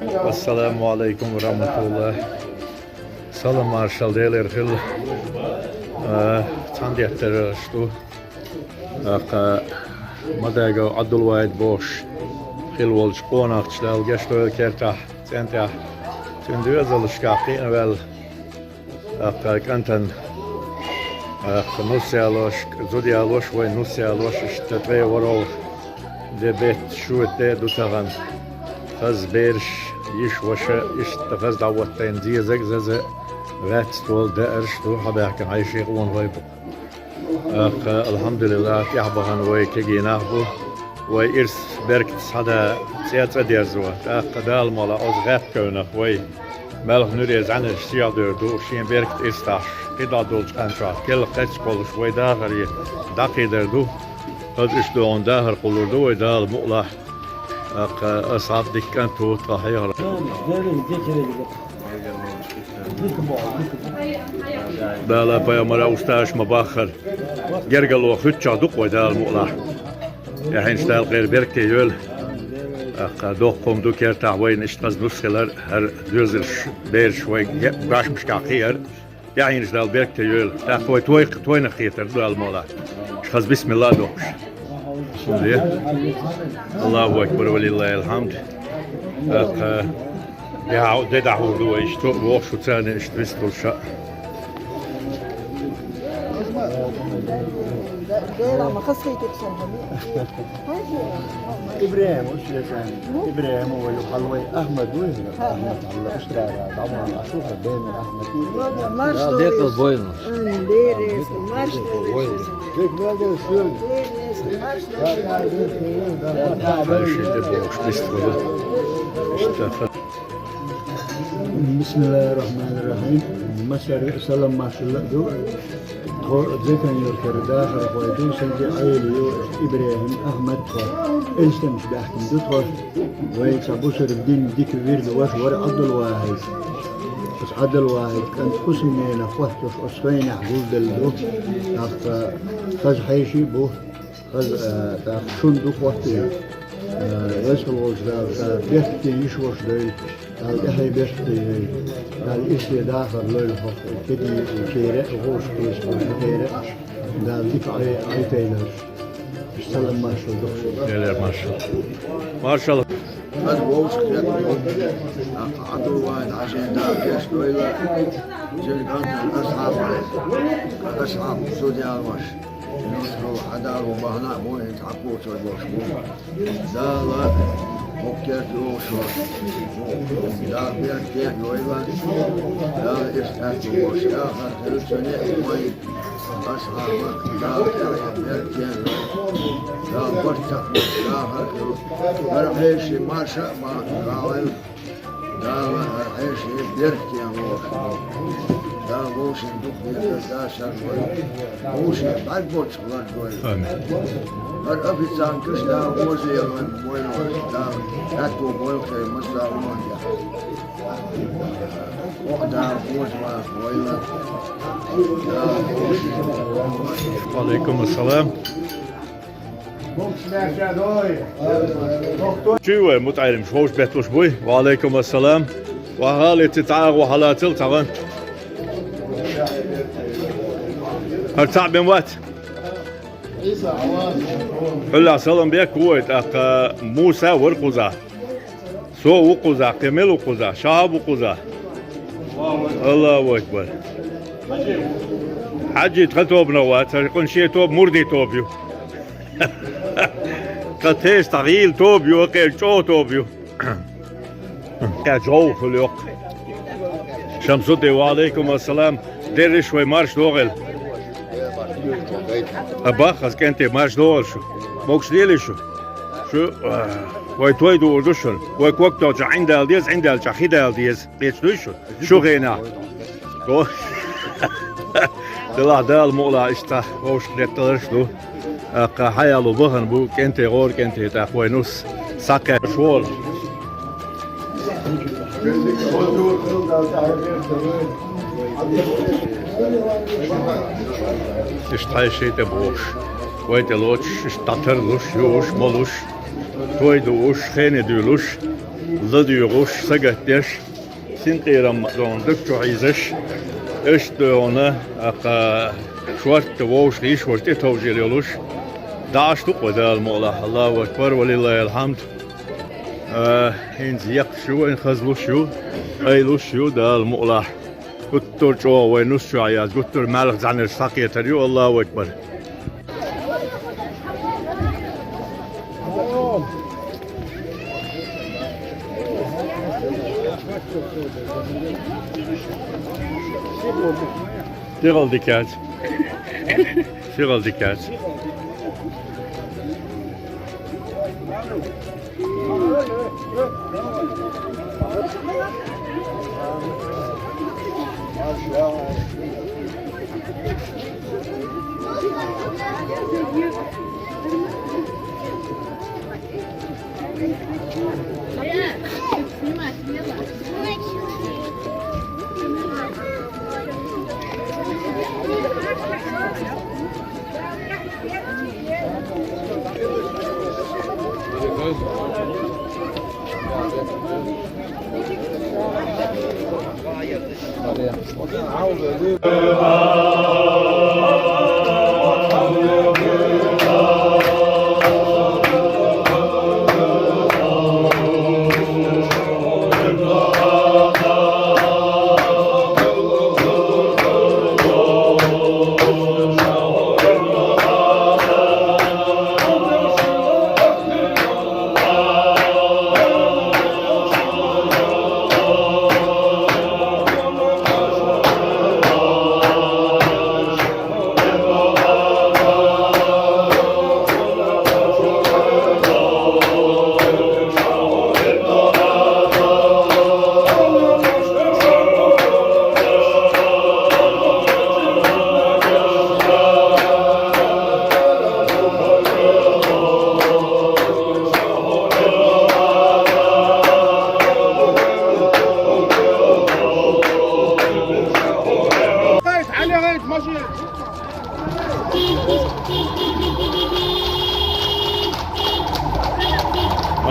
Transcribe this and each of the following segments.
Assalamu alaikum wa rahmatullah. Salam marshal deler hil. Tandiyetler stu. Madago Abdulwahid Bosch. Hil wol spoonachtlel gestoel kerta. Tentja. Toen azalışkaqi wel. Kantan Nusialosh, Zodialosh, way Nusialosh, Statve Warol, the bet shoot there, Dutaran, Fazbersh, Yishwasha, Ishtafaz Dawatain, Diazek, Rat, Stol, the Erstu, Habak, and I shake one way. Alhamdulillah, Yahbahan, way Kiginahu, way Irs Berks had a theatre there, Kadal Mala, Ozgapkona, way. Melch nu is aan de stiadur door zijn werkt is daar. Dat doet kantra. Kel ketspol shway dager je. Dakider do. Dat is de ondager kolor do dal mu'la. Asaf dik kan to tahir. Bala pa mara ustash mabakhar. Gergalo khutcha do way dal mu'la. Ja hen stel غير werkt je دوقهم دو كير تعوين اشتغز نسخلر هر دوزر بير شوي باش مش كاقير يعني نجدال بيرك تيول تاخوي توي نخيتر دو المولا اشخاص بسم الله دوش الله اكبر ولله الحمد يا ددعو دو اشتو وشو ثاني اشتبست الشاء إبراهيم وش لسان إبراهيم هو يحلوي أحمد وين أحمد الله أشترى طبعا أشوف بين أحمد لا ديت البوينة ديريس مارش كيف ما ده شو بسم الله الرحمن الرحيم مسار سلام ما شاء الله دو ذكر يذكر داخل فويدو سنجي عيلي إبراهيم أحمد إنسان مش بحكم دوتور ويتصبوشر الدين ديك الويرد واش ورا عدل واحد بس عدل واحد كانت قسمين أخوته أصفين حقول دلدو خز حيشي بو خز شندو خواتي يسأل وش دا بيحكي يشوش داي قال إحي بيحكي قال إيش داخل ليل حق كدي كيرة غوش كيس كيرة قال ديك عي تيلر السلام ما شاء الله ما شاء الله هذا بوش كده عطوا واحد عشان ده يشتوي له جل كان أصحاب سودي الوش نصروا حدار وبهنا مو يتعقوا شوي بوش ده لا مكتر وشوش ده بيرتاح ويبان ده يستحق وش آخر تلسنة وين أصحابك ده بيرتاح ده برتاح آخر فرحيش ما شاء ما قال ده فرحيش بيرتاح وش ده بوش ندق ده شغل بوش بعد بوش شغل أبي سانكش ده موزي من موينو ده أتو موينو في مسلا ومانيا وده موز ما موينو وعليكم السلام شو متعلم شوش بيتوش بوي وعليكم السلام وحالي تتعاغ وحالاتل طبعا هل من وقت هلا سلام بيك كويت موسى ورقوزا سو وقوزا قمل وقوزا شعب وقوزا الله أكبر حجي تخلتوب نوات يكون شيء توب مردي توبيو كتيس تغييل توبيو كيل جو توبيو كجو في اليوم شمسودي وعليكم السلام دير شوي مارش دوغل أباخذ كنتي مارش دوغل شو موكش ديلي شو وي دوردوشن وي كوكتو جا عند الديز عند الجاخيد الديز ليش دوشو شو غينا دلا دال مولا اشتا وش نتلرش دو حيالو بهن بو كنتي غور كنتي تاخوي نص ساكا شول اشتاي شي تبوش ويتلوش اشتاتر لوش يوش مولوش توي دوش خيني دولوش Zadıyoruş, sagatdeş, sin qeyram donduk çoğizش, iş döğüne, şuart tıvoş, liş şuartı tavciliyorluş. Daştuk ve dal mola, Allahu Ekber ve lillahilhamd. إن زيق شو إن خزلو شو أي لو شو ده المؤلح قطر جو ونص شو عياز قطر مالك زعن الساقية تريو الله أكبر شغل ديكات شغل ديكات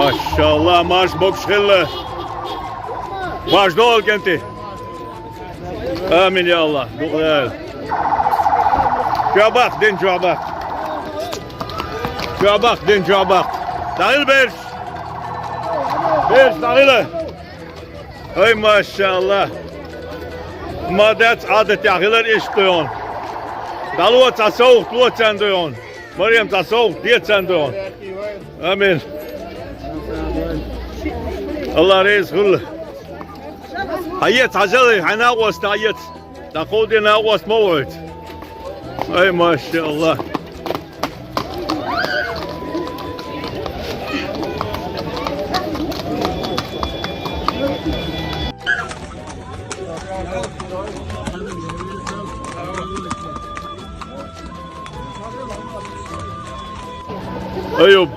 Maşallah marş bokşelle. Marş dol kenti. Amin ya Allah. Güzel. Şabak din şabak. Şabak din şabak. Dahil berş. Berş dahil. Ay maşallah. Madet adet yahiler işliyon. Daluat tasavvuf duat sendiyon. Meryem tasavvuf diyet sendiyon. Amin. الله رئيس كله هيت عجلي هناقص تعيت تقودي ناقص موعد اي ما شاء الله ايوب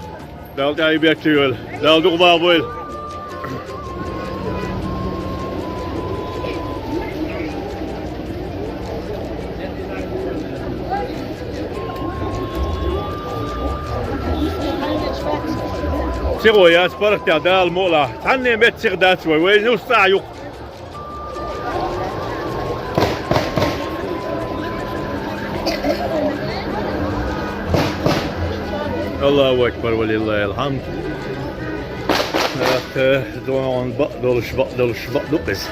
دال تعي بيكتيول دال دوق بابويل سيغو يا سبرت يا دال مولا تعني بيت سيغدات شوي وين نص ساعة يوق الله أكبر ولله الحمد دون بقدلش بقدقس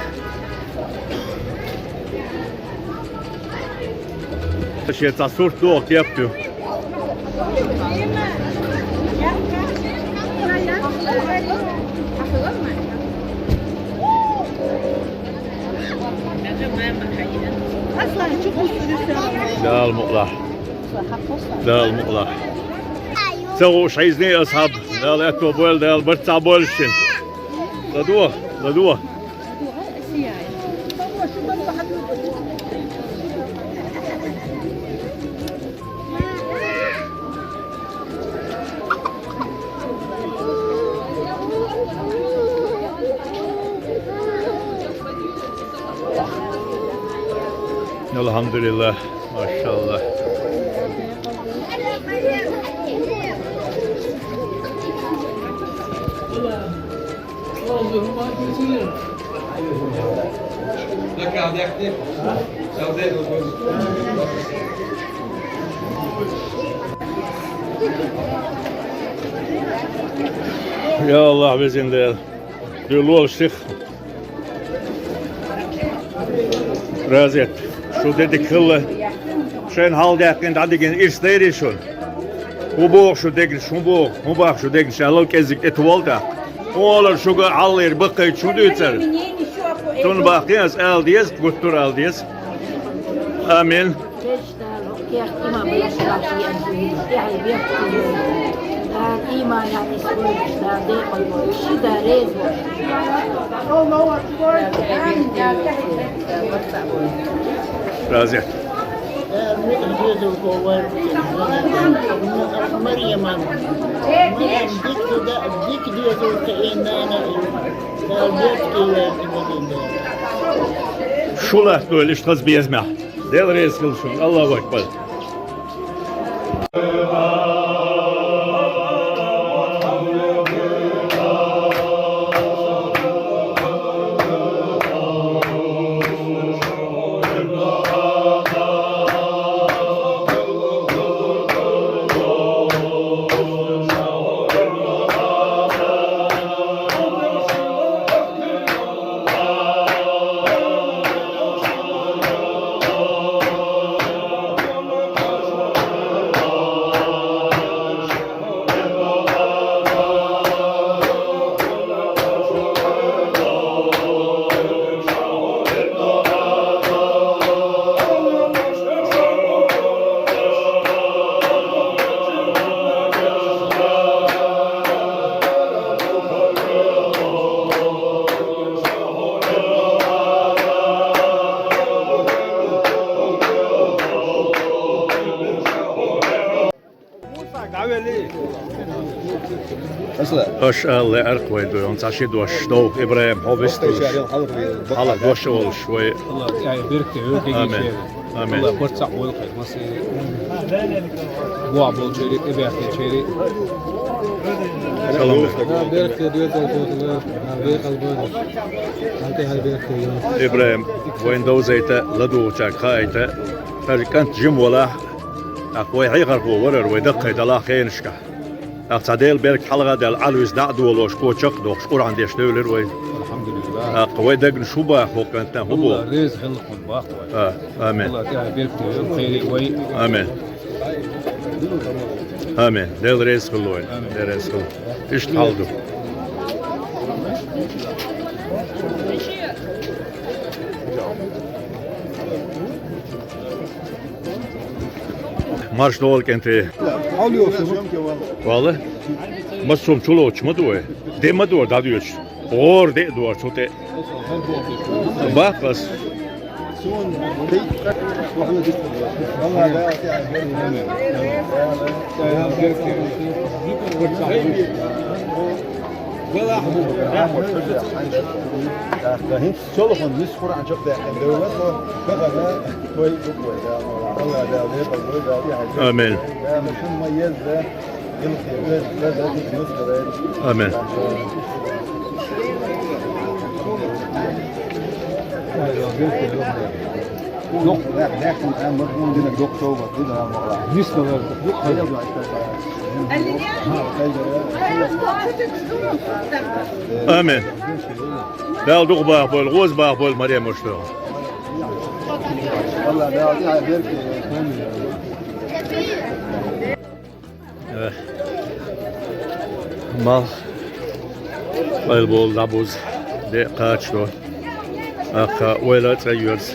شيء تصور دوق يبتو ده المقلع ده المقلع سووا مش عايزني اصحاب ده لقيته بول ده البرتع بولشن لدوه لدوه الحمد لله ما شاء الله يا الله بإذن الله دلول الشيخ رازت شو dedik kılı şen haldakin dadigin irsleri şun bu şu dedik şu bu şu dedik şalal kezik etvolda olar şu alır bakay şu dütser tun bakıyas al diyes guttur al diyes amin إيمان يعني سوي دقيق الشدة ريز رازت مريم ديك ديزو كأننا شو böyle iştaz bezme del reis kılsın Allahu ekber Hoş Allah erkoy do on taşı do şto İbrahim hobistu Allah boş ol şoy Allah yani birlikte amin amin Allah kurtsak ol kay masi bu abul çeyri ebiyat çeyri selam birlikte diyor da ve kalbana anti hal birlikte İbrahim Windows ite ladu çakayta tarikant jim wala akوي حيقر هو ورر ويدقق دلا خينشكا اقتديل بيرك حلقه دل علوز دعدو ولوش كوچق دوخ شكور عندي شتولر وي الحمد لله قوي دغن شوبا هو كانت هو الله رزق خلق من باخ امين الله تعالى بيرك خيري وي امين امين دل رزق الله دل رزق ايش تحالدو Marş doğal kenti. Vallahi. Masum çolo çmadı o. Demadı o da diyor. Or de duvar çote. Bak bas. شلون نسخر عن شق الدولة بغنا توي بقوي الله ده ده Amin. مش مميز ده يلقي ده نسخر Amin. Yok, لكن أنا مضمون دينك دكتور وكذا نسبة Amin. Dal duq baq bol, qoz baq bol Maryam oştu. والله ده على بيرك Mal. Bol bol labuz de qaçto. Aka wela tsayurs.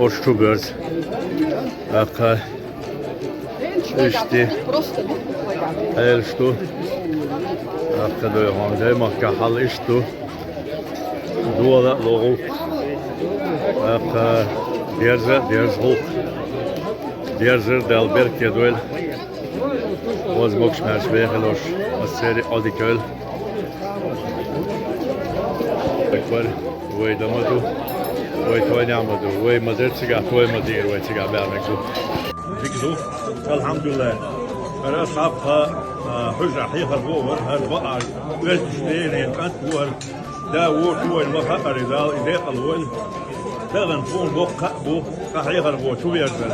Oştubers. Aka işte. Elsto. Aka da honde makka hal isto. Duala logo. Aka derz hulk. Derzer delberk jedwel. Was mokshmers wegelos. Was seri adikel. Ekvar. Way damadu. Way toy namadu. Way madertsiga toy madir way tsiga bernekdu. Dikzo. Alhamdulillah. أنا أصحابها حجة حيها البوغر هالبقر ويش تشترين كانت بوغر دا وشو المخا رجال إذا قلوي دغن فون بو قحيغر بو شو يرزل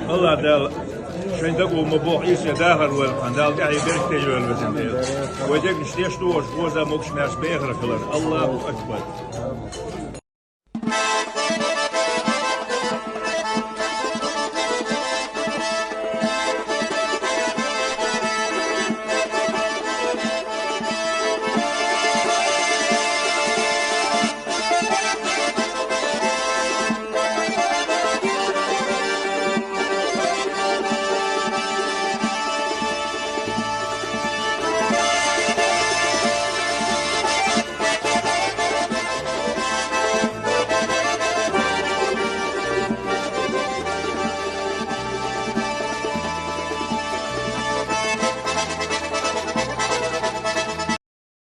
الله دال شين دقو مبوح عيسى داهر والقندال داعي بركتي والبزنديل ويدك نشتيش دوش بوزا موكش ماش بيغر كلر الله أكبر